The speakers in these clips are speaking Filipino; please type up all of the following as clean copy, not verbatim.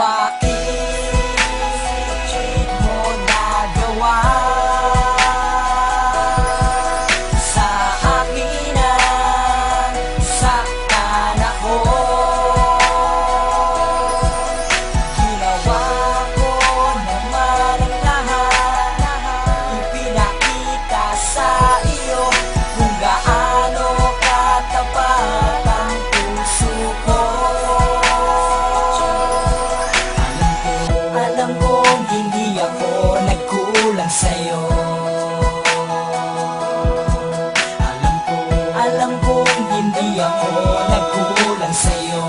Bakit mo nagawa sa akin ang saktan ako? Ginawa ko naman ang lahat, ipinakita sa iyo kung gaano katapat ang puso ko. Alam kong hindi ako nagkulang sa'yo. Alam kong hindi ako nagkulang sa'yo.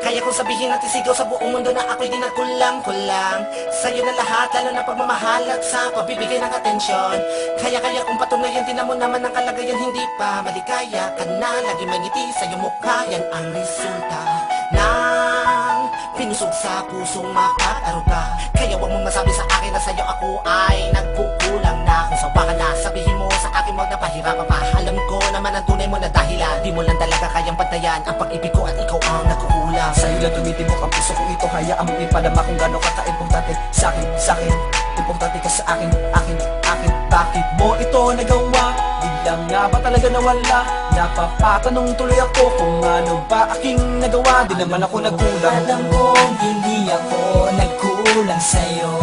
Kaya kung sabihin natin sigaw sa buong mundo na ako'y di nagkulang-kulang sa'yo na lahat, lalo na pagmamahal at sa pagbibigay ng atensyon. Kaya kung patunayan din mo naman ang kalagayan, hindi pa maligaya ka na. Lagi may ngiti sa iyong mukha, yan ang resulta ng pinusog sa pusong mapag-aruga. Kaya huwag mong masabi sa akin na sa'yo ako ay nagkukulang na. Kung sawa ka na, sabihin mo sa akin huwag na pahirapan pa. Alam ko naman ang tunay mo na dahilan, di mo lang talaga kayang pantayan ang pag-ibig ko at ikaw ang nagkukulang. Sa'yo lang tumitibok ang puso kong ito. Hayaan mo ipadama kung gano'n ka ka-importante sa'kin. Importante ka sa akin. Bakit mo ito nagawa? Biglang nga ba talaga nawala? Napapatanong tuloy ako kung ano ba aking nagawa. Di naman ako nagkulang. Alam kong hindi ako nagkulang sa'yo.